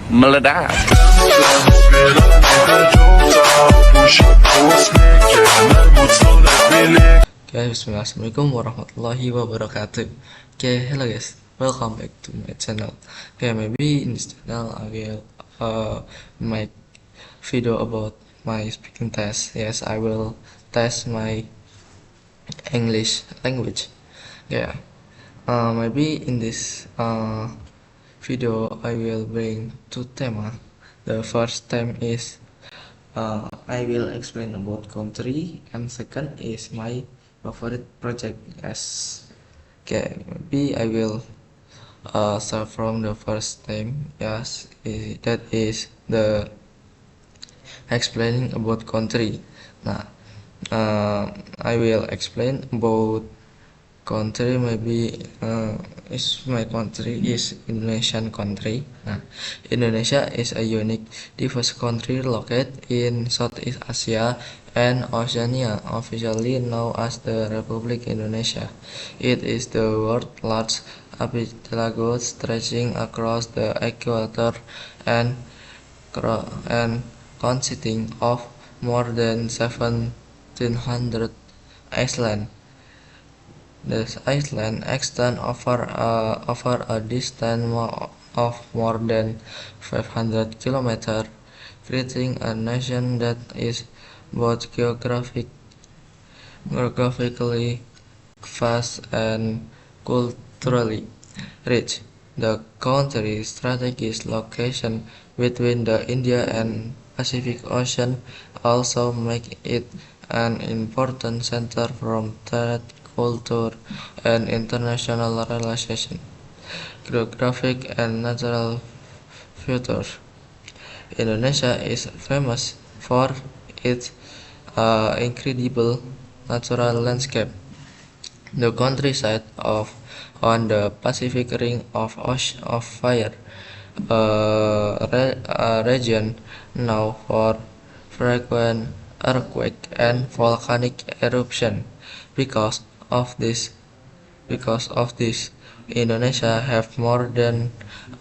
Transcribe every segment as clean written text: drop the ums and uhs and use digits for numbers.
meledak. Bismillah, Assalamualaikum warahmatullahi wabarakatuh. Hello guys, welcome back to my channel. Maybe in this channel I will make video about my speaking test. Yes, I will test my English language. Maybe in this video I will bring two themes. The first theme is I will explain about country, and second is my favorite project. Yes. Maybe I will start from the first theme. Yes, that is the explaining about country. Nah, I will explain about country. Maybe is my country is Indonesian country. Indonesia is a unique, diverse country located in Southeast Asia and Oceania, officially known as the Republic Indonesia. It is the world's largest archipelago stretching across the equator and consisting of more than 1,700 islands. The island extend over a distance of more than 500 kilometers, creating a nation that is both geographically vast and culturally rich. The country's strategic location between the Indian and Pacific Ocean also make it an important center for trade, culture, and international relations. Geographic and natural features. Indonesia is famous for its incredible natural landscape. The countryside on the Pacific Ring of Fire, a region known for frequent earthquake and volcanic eruption. Because of this, Indonesia have more than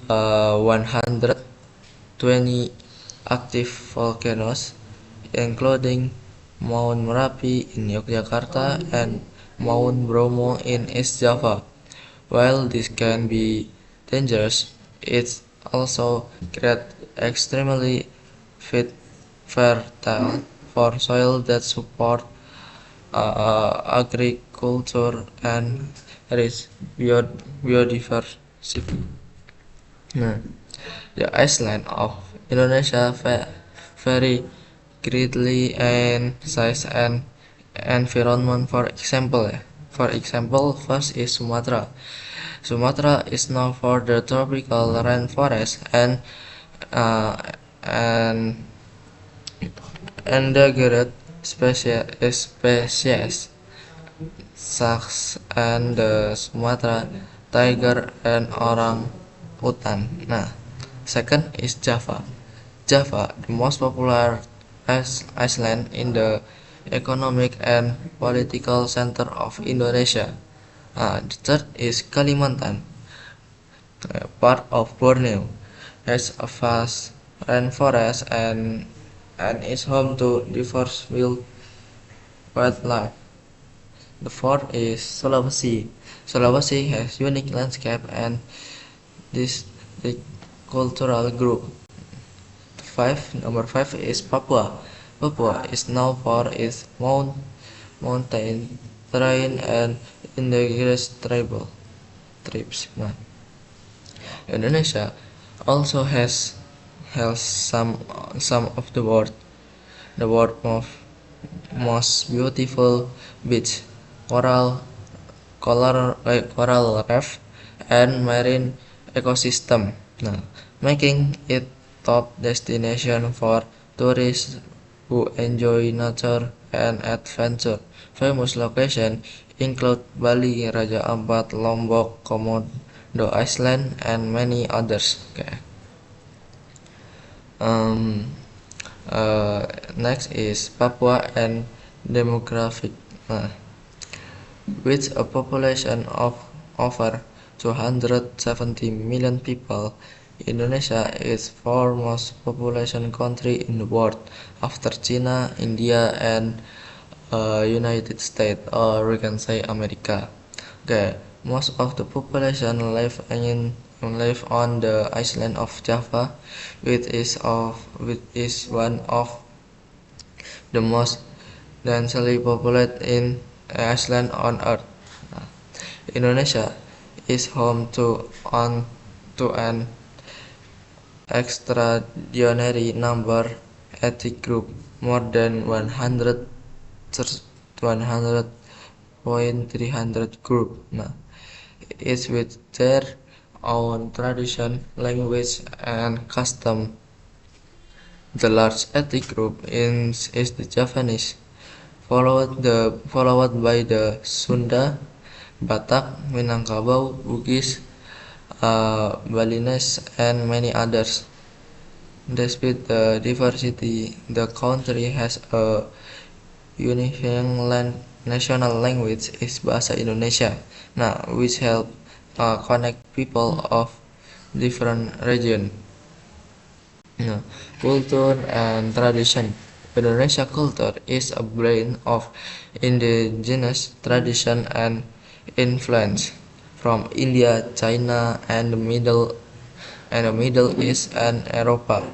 120 active volcanoes, including Mount Merapi in Yogyakarta and Mount Bromo in East Java. While this can be dangerous, it also creates extremely fertile for soil that support agriculture and rich biodiversity. The island of Indonesia vary greatly in size and environment. For example, first is Sumatra. Sumatra is known for the tropical rainforest and endangered species such as the Sumatra tiger and orang utan. Second is Java. Java, the most popular island in the economic and political center of Indonesia. The third is Kalimantan, part of Borneo, has a vast rainforest and is home to diverse wildlife. The fourth is Sulawesi. Sulawesi has unique landscape and distinct cultural group. Number five is Papua. Papua is known for its mountain terrain and indigenous tribes. Indonesia also has some of the world's most beautiful beach, coral reef, and marine ecosystem, making it top destination for tourists who enjoy nature and adventure. Famous locations include Bali, Raja Ampat, Lombok, Komodo Island, and many others. Next is Papua and demographic. With a population of over 270 million people, Indonesia is fourth most population country in the world after China, India, and United States, or we can say America. Okay, most of the population live on the island of Java, which is one of the most densely populated in island on Earth. Indonesia is home to an extraordinary number ethnic group, more than 100.300 group. Each with their own tradition, language, and custom. The large ethnic group is the Javanese, followed by the Sunda, Batak, Minangkabau, Bugis, Balinese, and many others. Despite the diversity, the country has a unifying national language is Bahasa Indonesia, which help connect people of different regions. Culture and tradition. Indonesia culture is a blend of indigenous tradition and influence from India, China, and the Middle East and Europa.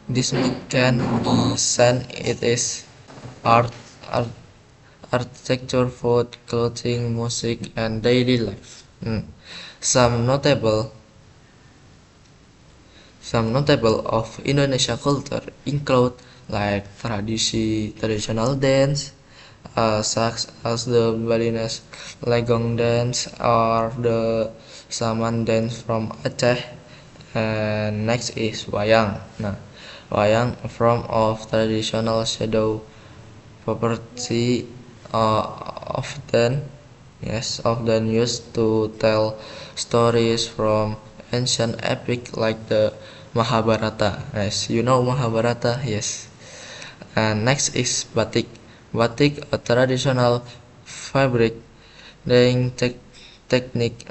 This can be seen it is art, art, architecture, food, clothing, music, and daily life. Some notable Some notable of Indonesia culture include like traditional dance, such as the Balinese Legong dance or the Saman dance from Aceh. And next is wayang. Wayang, a form of traditional shadow puppetry, often often used to tell stories from ancient epic like the Mahabharata. Yes, you know Mahabharata? Yes. And next is batik. Batik, a traditional fabric dyeing technique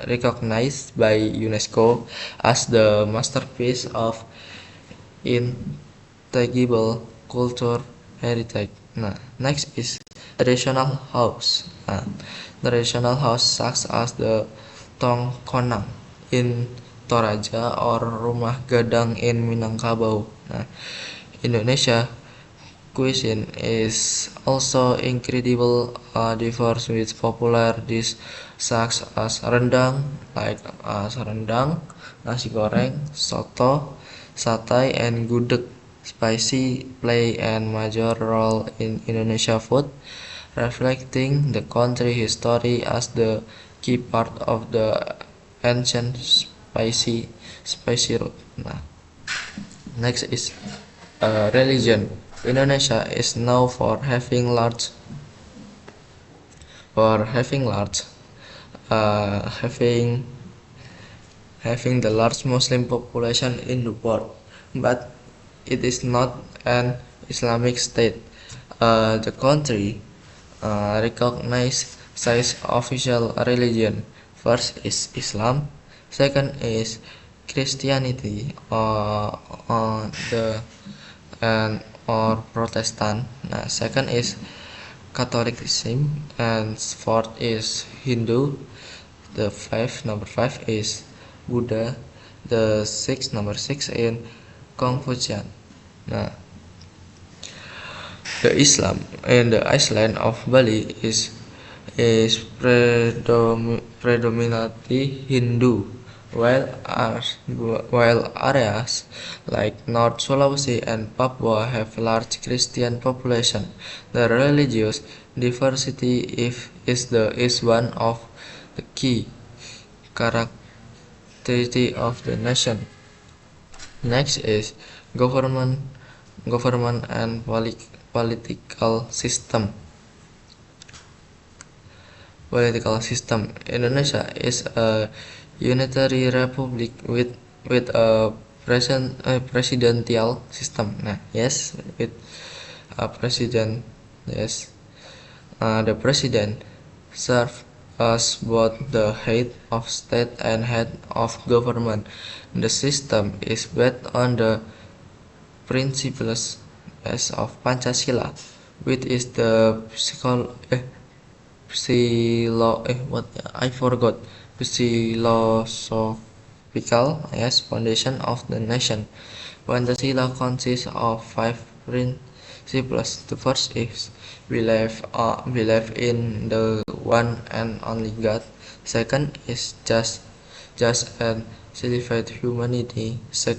recognized by UNESCO as the masterpiece of intangible culture heritage. Next is traditional house. Traditional house such as the Tongkonang in Toraja or Rumah Gadang in Minangkabau. Indonesia cuisine is also incredible diverse with popular dishes such as rendang, rendang, nasi goreng, soto, satay, and gudeg. Spicy play a major role in Indonesia food, reflecting the country history as the key part of the ancient spicy route. Next is religion. Indonesia is known for having large having having the large Muslim population in the world, but it is not an Islamic state. The country recognizes six official religion. First is Islam, second is Christianity, the and or Protestant. Second is Catholicism, and fourth is Hindu. Number five is Buddha. Number six is Confucian. Nah, the Islam in the island of Bali is predominantly Hindu, while areas like North Sulawesi and Papua have large Christian population. The religious diversity is one of the key characteristics of the nation. Next is government and political system. Indonesia is a unitary republic with a presidential system. With a president. The president serves as both the head of state and head of government. The system is based on the principles of Pancasila, which is the philosophical foundation of the nation. Pancasila consists of five principles. The first is believe in the one and only God. Second is just and civilized humanity. The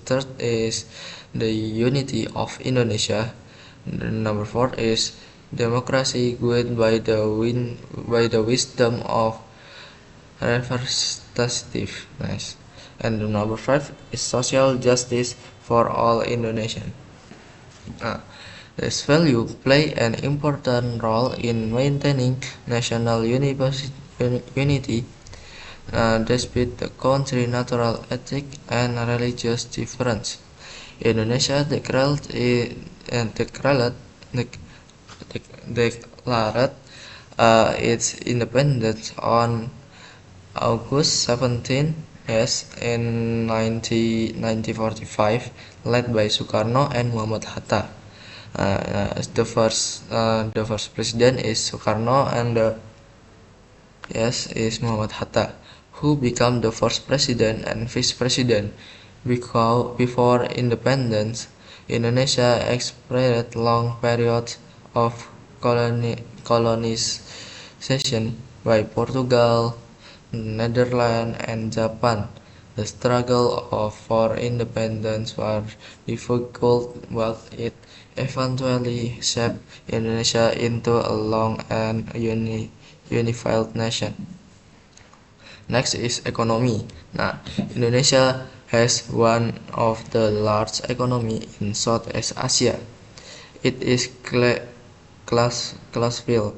third is the unity of Indonesia. The number four is democracy guided by the wisdom of representativeness. And the number five is social justice for all Indonesians. This value play an important role in maintaining national unity despite the country's natural ethnic and religious difference. Indonesia declared its independence on August 17, yes, in 1945, led by Sukarno and Muhammad Hatta. The first president is Sukarno, and the is Muhammad Hatta, who became the first president and vice president. Before independence, Indonesia experienced long periods of colonization by Portugal, Netherlands, and Japan. The struggle for independence was difficult, but it eventually shaped Indonesia into a long and unified nation. Next is economy. Indonesia has one of the largest economy in Southeast Asia. It is classified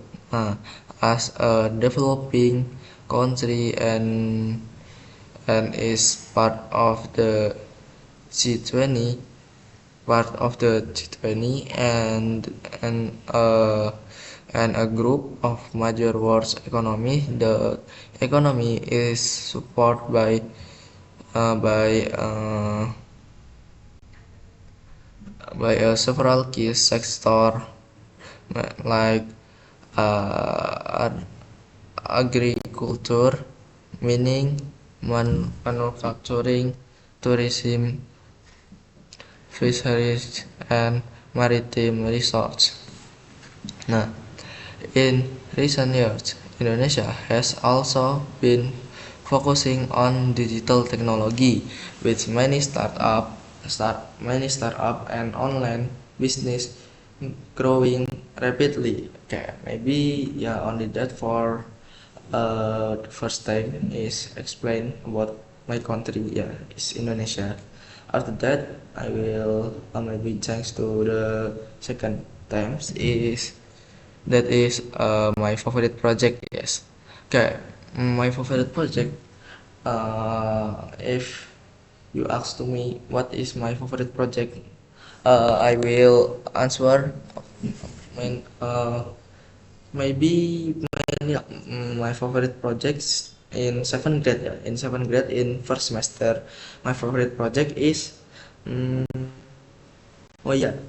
as a developing country and is part of the G20 and a group of major world economy. The economy is supported by several key sectors like agriculture, mining, manufacturing, tourism, fisheries, and maritime research. In recent years, Indonesia has also been focusing on digital technology, with many startup and online business growing rapidly. Okay, maybe only that for the first time is explain about my country, is Indonesia. After that, I will maybe change to the second times is my favorite project. Yes. Okay, my favorite project. If you ask to me what is my favorite project, I will answer maybe my favorite projects in 7th grade. In 7th grade, in first semester, my favorite project is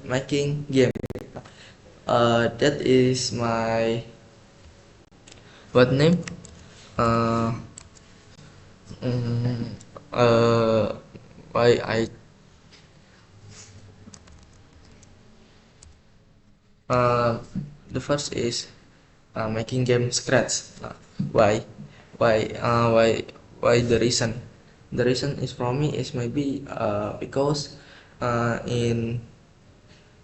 making game. That is my what name? Why the first is making game scratch. Why? Why the reason? The reason is for me is maybe because in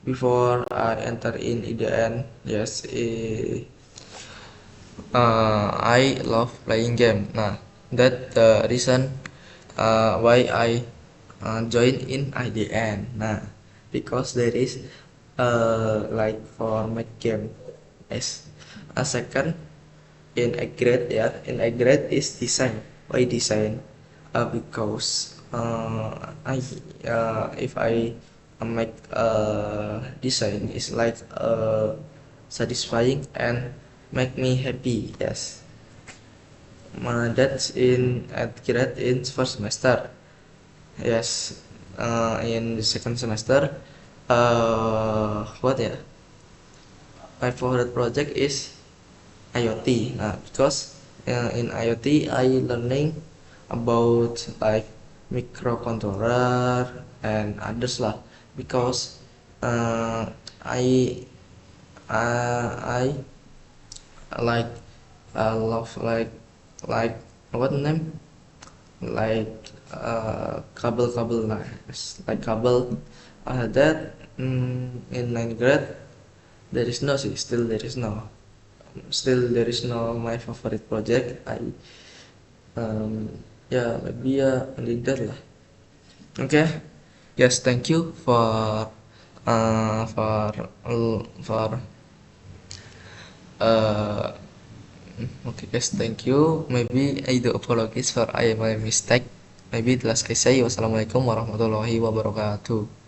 before I enter in IDN, yes, I love playing game. That the reason why I join in IDN. Because there is like for make game as a second in a grade. In a grade is design. Why design? Because if I make design is like satisfying and make me happy. Yes. that's in at grade in first semester. Yes, in the second semester, what ya? My favorite project is IoT. Because in IoT I learning about like microcontroller and others lah. Because uh, I I like love like what name like kabel-kabel lah, like kabel. That in ninth grade there is no sih, still there is no my favorite project. I yeah, maybe like that lah. Okay, yes, thank you uh for for uh okay guys, thank you. Maybe I do apologize for my mistake. Maybe the last I say wassalamualaikum warahmatullahi wabarakatuh.